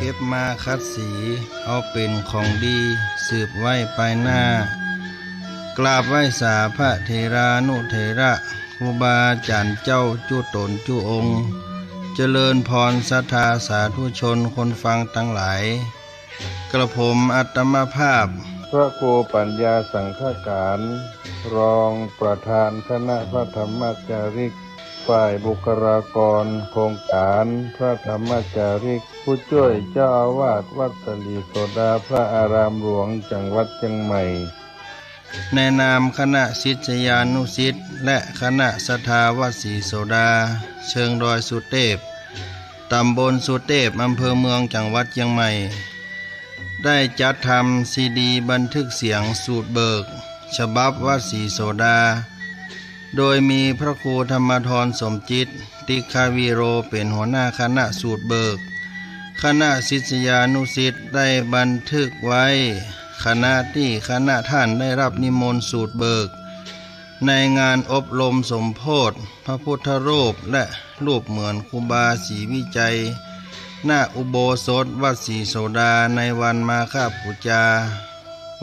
ก็บมาคัดสีเอาเป็นของดีสืบไว้ภายหน้ากราบไหว้สาพระเถรานุเถระครูบาอาจารย์เจ้าจุตนจุองค์เจริญพรศรัทธาสาธุชนคนฟังทั้งหลายกระผมอัตมภาพพระครูปัญญาสังฆการรองประธานคณะพระธรรมจาริกฝ่ายบุคลากรโครงการพระธรรมจาริกผู้ช่วยเจ้าอาวาสวัดสลีโสดาพระอารามหลวงจังหวัดเชียงใหม่ในนามคณะศิษยานุศิษย์และคณะศรัทธาวัดศรีโสดาเชิงดอยสุเทพตำบลสุเทพอำเภอเมืองจังหวัดเชียงใหม่ได้จัดทำซีดีบันทึกเสียงสูตรเบิกฉบับวัดศรีโสดาโดยมีพระครูธรรมธรสมจิตติคาวีโรเป็นหัวหน้าคณะสูตรเบิกคณะศิษยานุศิษย์ได้บันทึกไว้ขณะที่คณะท่านได้รับนิมนต์สูตรเบิกในงานอบรมสมโภชพระพุทธรูปและรูปเหมือนครูบาศรีวิจัยหน้าอุโบสถวัดศรีโสดาในวันมาฆบูชา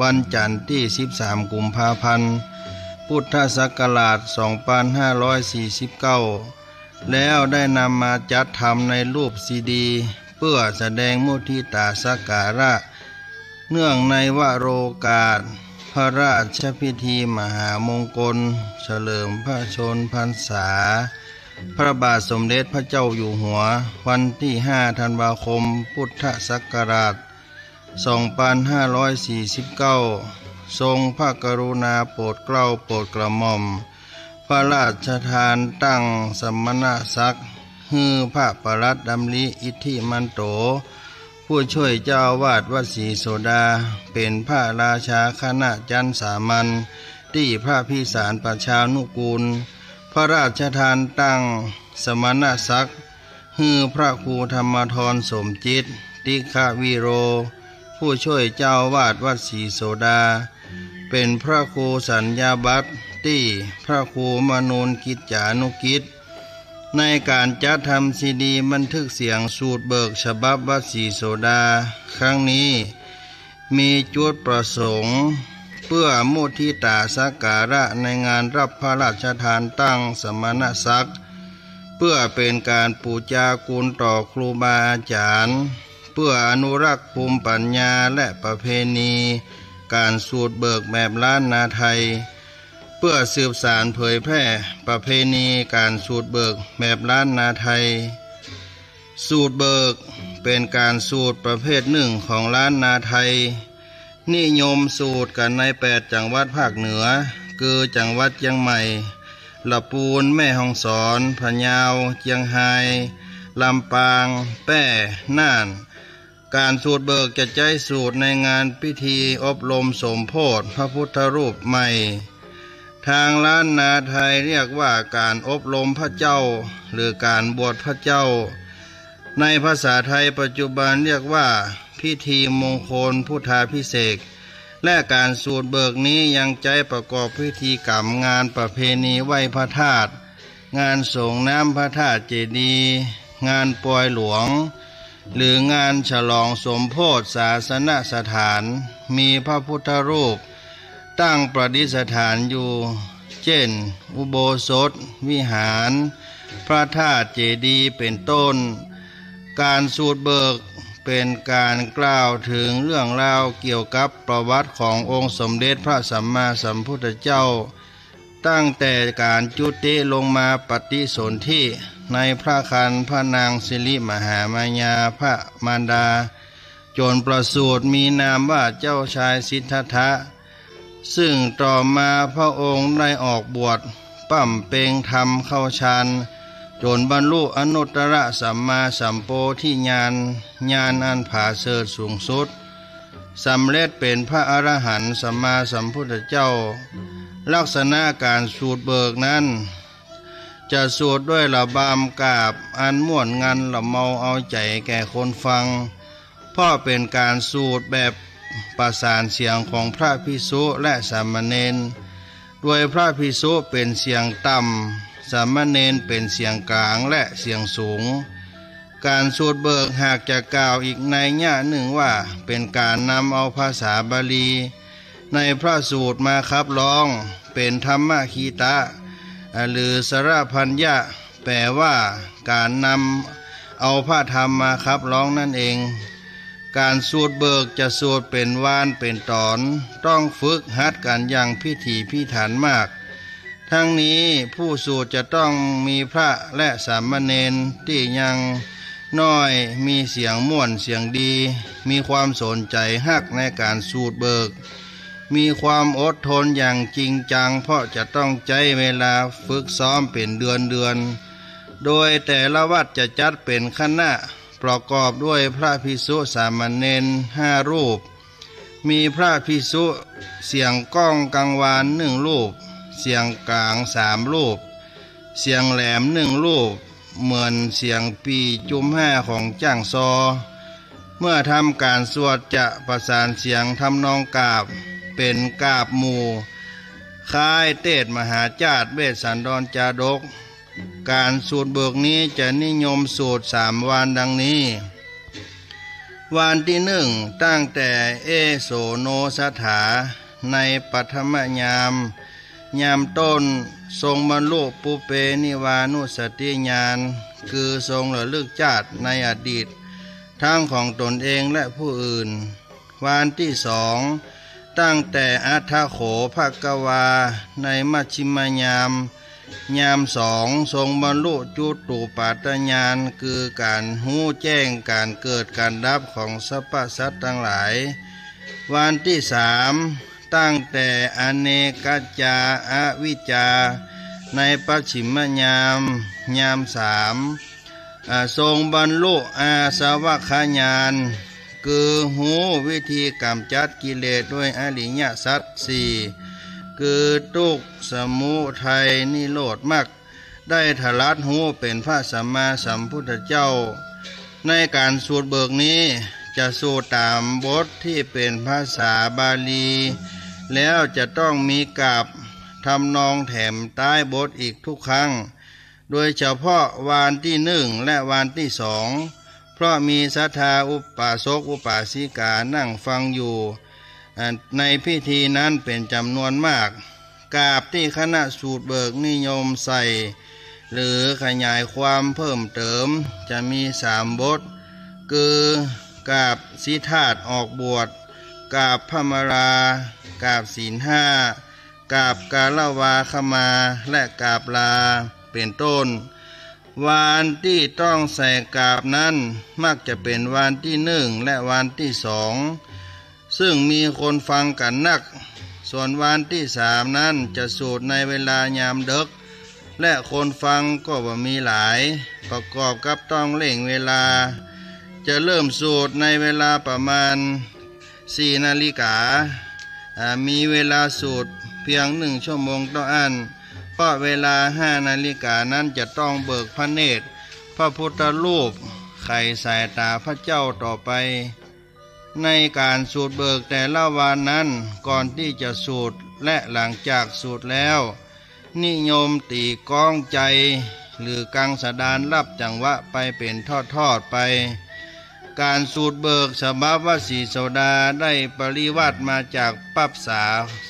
วันจันทร์ที่13กุมภาพันธ์พุทธศักราช2549แล้วได้นำมาจัดทำในรูปซีดีเพื่อแสดงมุทิตาสักการะเนื่องในวโรกาสพระราชพิธีมหามงคลเฉลิมพระชนพรรษาพระบาทสมเด็จพระเจ้าอยู่หัววันที่5 ธันวาคมพุทธศักราช2549ทรงพระกรุณาโปรดเกล้าโปรดกระหม่อมพระราชทานตั้งสมณศักดิ์ฮือพระปลัดดำริอิทธิมันโตผู้ช่วยเจ้าอาวาสวัดศรีโสดาเป็นพระราชาคณะจันทร์สามัญที่พระพิสารประชานุกูลพระราชทานตั้งสมณศักดิ์ฮือพระครูธรรมธรสมจิตติคาวีโรผู้ช่วยเจ้าอาวาสวัดศรีโสดาเป็นพระครูสัญญาบัตรที่พระครูมนูนกิจจานุกิจในการจัดทำซีดีบันทึกเสียงสูตรเบิกฉบับวัดศรีโสดาครั้งนี้มีจุดประสงค์เพื่อมุทิตาสักการะในงานรับพระราชทานตั้งสมณศักดิ์เพื่อเป็นการปูจากุลต่อครูบาอาจารย์เพื่ออนุรักษ์ภูมิปัญญาและประเพณีการสูตรเบิกแบบล้านนาไทยเพื่อสืบสานเผยแพร่ประเพณีการสูตรเบิกแบบล้านนาไทยสูตรเบิกเป็นการสูตรประเภทหนึ่งของล้านนาไทยนิยมสูตรกันใน8จังหวัดภาคเหนือคือจังหวัดเชียงใหม่ลำพูนแม่ฮ่องสอนพะเยาเชียงรายลำปางแพร่น่านการสูตรเบิกจะใช้สูตรในงานพิธีอบรมสมโภชพระพุทธรูปใหม่ทางล้านนาไทยเรียกว่าการอบรมพระเจ้าหรือการบวชพระเจ้าในภาษาไทยปัจจุบันเรียกว่าพิธีมงคลพุทธาภิเษกและการสูตรเบิกนี้ยังใจประกอบพิธีกรรมงานประเพณีไหว้พระธาตุงานส่งน้ำพระธาตุเจดีย์งานปล่อยหลวงหรืองานฉลองสมโภชศาสนสถานมีพระพุทธรูปตั้งประดิษฐานอยู่เช่นอุโบสถวิหารพระธาตุเจดีย์เป็นต้นการสูตรเบิกเป็นการกล่าวถึงเรื่องราวเกี่ยวกับประวัติขององค์สมเด็จพระสัมมาสัมพุทธเจ้าตั้งแต่การจุติลงมาปฏิสนธิในพระครรภ์พระนางสิริมหามายาพระมารดาจนประสูติมีนามว่าเจ้าชายสิทธัตถะซึ่งต่อมาพระองค์ได้ออกบวชปั้มเปงธรรมเข้าฌานจนบรรลุอนุตตรสัมมาสัมโพธิญาณอันผาเสริฐสูงสุดสำเร็จเป็นพระอรหันต์สัมมาสัมพุทธเจ้าลักษณะการสูตรเบิกนั้นจะสวดด้วยระบำกาบอันม่วนงันละเมาเอาใจแก่คนฟังเพราะเป็นการสูตรแบบประสานเสียงของพระภิกษุและสามเณรโดยพระภิกษุเป็นเสียงต่ำสามเณรเป็นเสียงกลางและเสียงสูง การสูตรเบิกหากจะกล่าวอีกในแง่หนึ่งว่าเป็นการนำเอาภาษาบาลีในพระสูตรมาคับร้องเป็นธรรมคีตะหรือสรพัญญะแปลว่าการนำเอาพระธรรมมาคับร้องนั่นเองการสูตรเบิกจะสูตรเป็นวานเป็นตอนต้องฝึกหัดกันอย่างพิถีพิถันมากทั้งนี้ผู้สูตรจะต้องมีพระและสามเณรที่ยังน้อยมีเสียงม่วนเสียงดีมีความสนใจฮักในการสูตรเบิกมีความอดทนอย่างจริงจังเพราะจะต้องใช้เวลาฝึกซ้อมเป็นเดือนโดยแต่ละวัดจะจัดเป็นคณะประกอบด้วยพระภิกษุสามเณร5 รูปมีพระภิกษุเสียงก้องกังวาน1 รูปเสียงกลาง3 รูปเสียงแหลม1 รูปเหมือนเสียงปีจุม5ของจ้างซอเมื่อทำการสวดจะประสานเสียงทำนองกาบเป็นกาบหมู่คล้ายเทศมหาจาตุเวสสันดรจาดกการสูตรเบิกนี้จะนิยมสูตร3 วันดังนี้วันที่1ตั้งแต่เอโสโนสถาในปัทมยามต้นทรงบรรลุปุเปนิวานุสติญาณคือทรงระลึกชาติในอดีตทั้งของตนเองและผู้อื่นวันที่2ตั้งแต่อัฏฐโขภกวาในมัชฌิมยาม2ทรงบรรลุจุตูปาตญาณคือการหู้แจ้งการเกิดการดับของสรรพสัตว์ทั้งหลายวันที่3ตั้งแต่อเนกัจจาอวิจจาในปัจฉิมยาม3ทรงบรรลุอาสวัคญาณคือหูวิธีกำจัดกิเลสด้วยอริยสัจ4คือทุกข์สมุทัยนิโรธมรรคได้ทะลัดหูเป็นพระสัมมาสัมพุทธเจ้าในการสูตรเบิกนี้จะสูตรตามบทที่เป็นภาษาบาลีแล้วจะต้องมีกาบทำนองแถมใต้บทอีกทุกครั้งโดยเฉพาะวันที่1และวันที่2เพราะมีศรัทธาอุปาสกอุปาสิกานั่งฟังอยู่ในพิธีนั้นเป็นจำนวนมากกาบที่คณะสูตรเบิกนิยมใส่หรือขยายความเพิ่มเติมจะมี3 บทคือกาบสิทธาตออกบวชกาบพมรากาบศีล5กาบกาลวาคมาและกาบลาเป็นต้นวันที่ต้องใส่กาบนั้นมักจะเป็นวันที่1และวันที่2ซึ่งมีคนฟังกันนักส่วนวันที่3นั้นจะสูตรในเวลายามดึกและคนฟังก็บ่มีหลายประกอบกับต้องเร่งเวลาจะเริ่มสูตรในเวลาประมาณ4 นาฬิกามีเวลาสูตรเพียง1 ชั่วโมงต่ออันเพราะเวลา5 นาฬิกานั้นจะต้องเบิกพระเนตรพระพุทธรูปไขสายตาพระเจ้าต่อไปในการสูตรเบิกแต่ละวันนั้นก่อนที่จะสูตรและหลังจากสูตรแล้วนิยมตีก้องใจหรือกังสดานรับจังหวะไปเป็นทอดไปการสูตรเบิกฉบับวสีโสดาได้ปริวัติมาจากปัปสา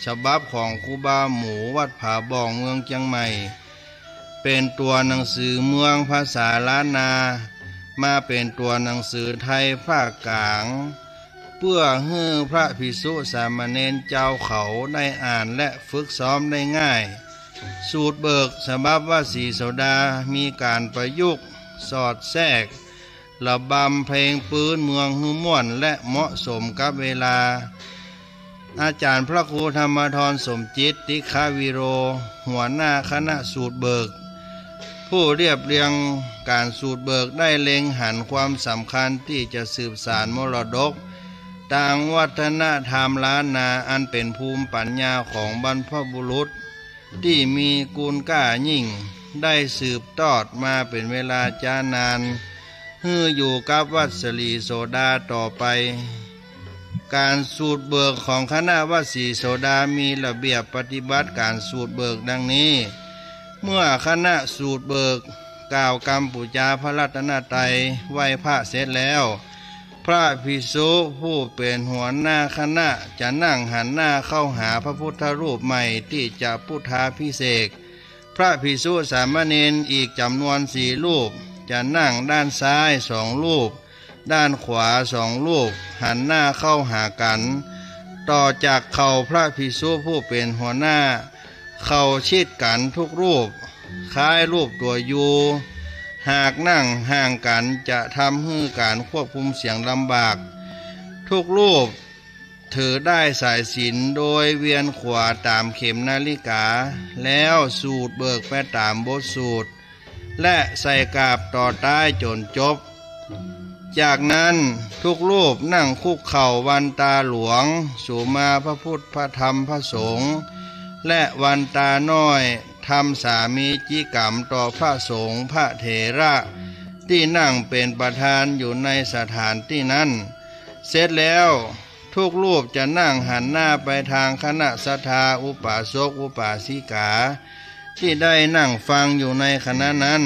ฉบับของครูบาหมูวัดผาบ่องเมืองเชียงใหม่เป็นตัวหนังสือเมืองภาษาล้านนามาเป็นตัวหนังสือไทยภาคกลางเพื่อให้พระภิกษุสามเณรเจ้าเขาได้อ่านและฝึกซ้อมได้ง่ายสูตรเบิกฉบับวสีโสดามีการประยุกต์สอดแทรกระบำเพลงปืนเมืองฮือม่วนและเหมาะสมกับเวลาอาจารย์พระครูธรรมธรสมจิตติฆวิโรหัวหน้าคณะสูตรเบิกผู้เรียบเรียงการสูตรเบิกได้เล็งหันความสำคัญที่จะสืบสานมรดกทางวัฒนธรรมล้านนาอันเป็นภูมิปัญญาของบรรพบุรุษที่มีกูลก้ายิ่งได้สืบทอดมาเป็นเวลาจ้านานอยู่กับวัดสลีโสดาต่อไปการสูตรเบิกของคณะวัดศรีโสดามีระเบียบปฏิบัติการสูตรเบิกดังนี้เมื่อคณะสูตรเบิก กล่าวกรรมปุจจาพระรัตนตรัยไหว้พระเสร็จแล้วพระภิกษุผู้เป็นหัวหน้าคณะจะนั่งหันหน้าเข้าหาพระพุทธรูปใหม่ที่จะพุทธาภิเษกพระภิกษุสามเณรอีกจำนวน4 รูปจะนั่งด้านซ้าย2 รูปด้านขวา2 รูปหันหน้าเข้าหากันต่อจากเข่าพระภิกษุผู้เป็นหัวหน้าเข่าชิดกันทุกรูปคล้ายรูปตัวยูหากนั่งห่างกันจะทำให้การควบคุมเสียงลำบากทุกรูปถือได้สายศีลโดยเวียนขวาตามเข็มนาฬิกาแล้วสูดเบิกไปตามบทสูตรและใส่กาบต่อใต้จนจบจากนั้นทุกรูปนั่งคุกเข่าวันตาหลวงสู่มาพระพุทธพระธรรมพระสงฆ์และวันตาน้อยทำสามีจิกรรมต่อพระสงฆ์พระเถระที่นั่งเป็นประธานอยู่ในสถานที่นั้นเสร็จแล้วทุกรูปจะนั่งหันหน้าไปทางคณะศรัทธาอุปาสกอุปาสิกาที่ได้นั่งฟังอยู่ในคณะนั้น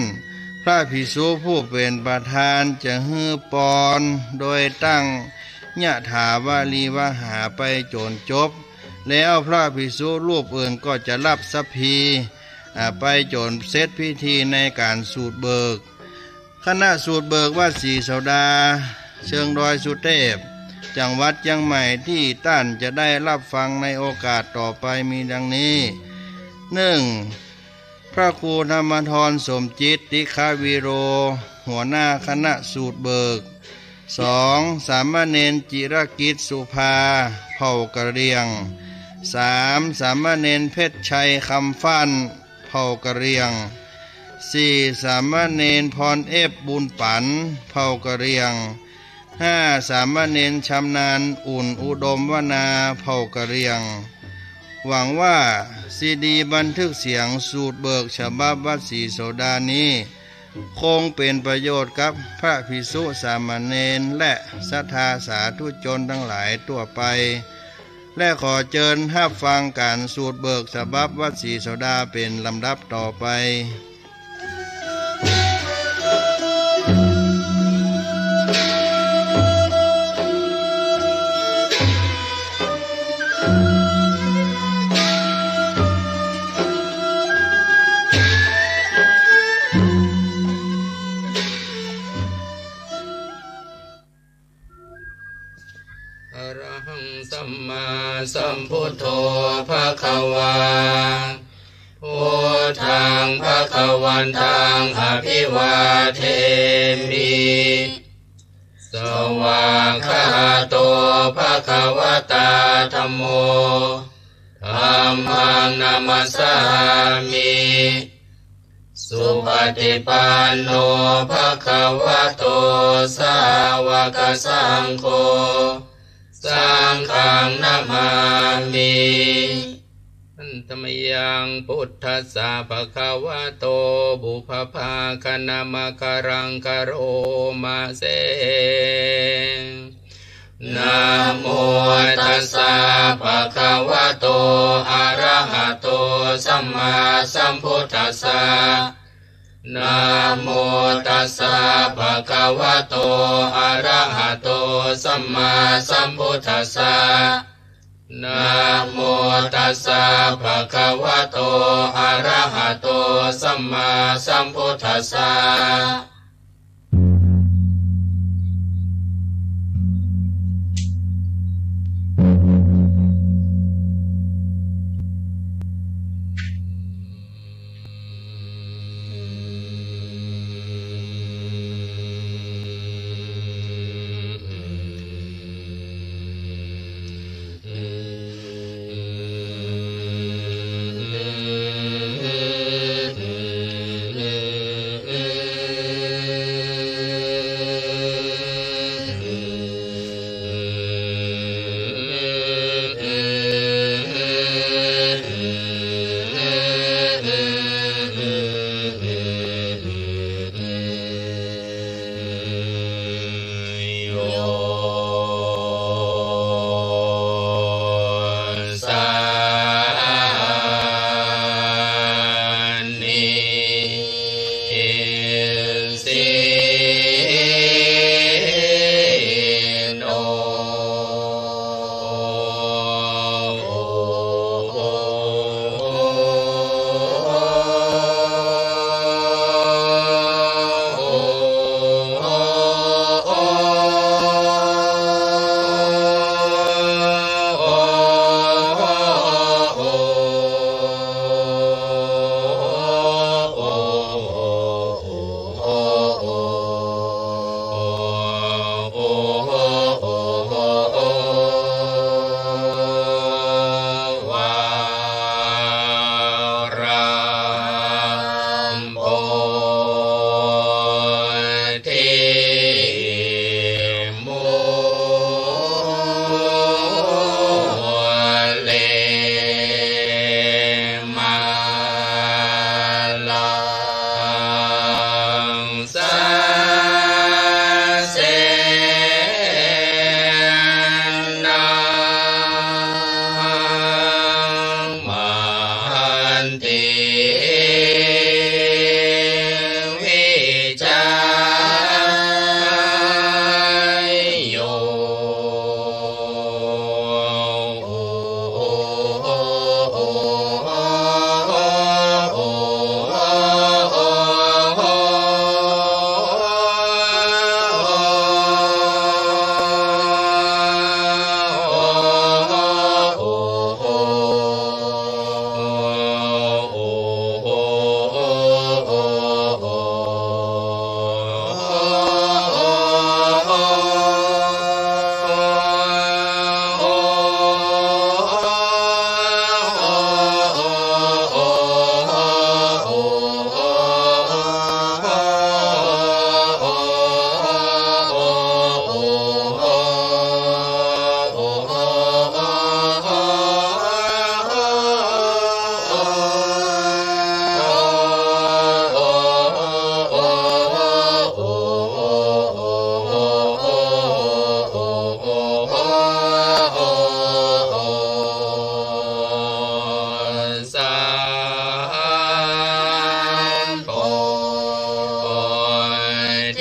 พระภิกษุผู้เป็นประธานจะฮื้อปอนโดยตั้งยะถาวาลีวหาไปจนจบแล้วพระภิกษุรูปอื่นก็จะรับสัพพีไปจนเสร็จพิธีในการสูตรเบิกคณะสูตรเบิกวัดศรีโสดาเชิงดอยสุเทพจังหวัดเชียงใหม่ที่ท่านจะได้รับฟังในโอกาสต่อไปมีดังนี้ 1. พระครูธรรมธรสมจิตติฆวีโรหัวหน้าคณะสูตรเบิก 2. สามเณรจิรกิจสุภาเผ่ากะเหรี่ยง 3. สามเณรเพชรชัยคำฟั่นเผ่ากะเหรี่ยง 4. สามเณรพรบุญปันเผ่ากะเหรี่ยง 5. สามเณรชำนาญอุ่นอุดมวนาเผ่ากะเหรี่ยงหวังว่าซีดีบันทึกเสียงสูตรเบิกฉบับวัดศรีโสดานี้คงเป็นประโยชน์กับพระภิกษุสามเณรและศรัทธาสาธุชนทั้งหลายทั่วไปและขอเชิญรับฟังการสูตรเบิกฉบับวัดศรีโสดาเป็นลำดับต่อไปสัมมาสัมพุทโธภควาพุทธังภควันตังอภิวาเทมิสวากขาโตภควตาธัมโมธัมมังนามัสสามิสุปฏิปันโนภควโตสาวกสังโฆสังฆังนามามิอันตมยังพุทธัสสะภะคะวะโตบุพภาคณามะกรังกโรมาเสนะโมตัสสะภะคะวะโตอะระหะโตสัมมาสัมพุทธัสสะนะโมตัสสะภะคะวะโตอะระหะโตสัมมาสัมพุทธัสสะนะโมตัสสะภะคะวะโตอะระหะโตสัมมาสัมพุทธัสสะ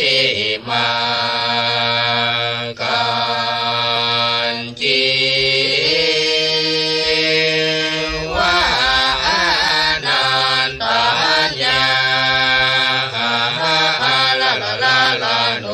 ทิมาการจีวานันตญาลาลาลาลาโน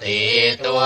ติตัว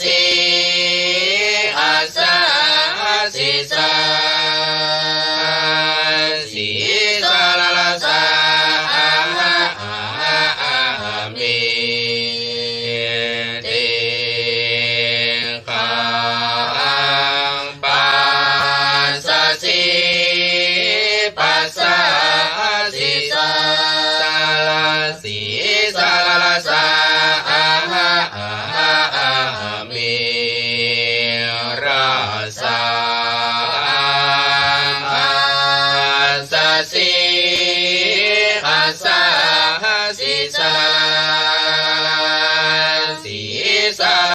สีอาสาสิสาสีสาลาลาสามิเตขังปัสสะสีปัสสะสิสาลาสีสาลาลาสามิราสา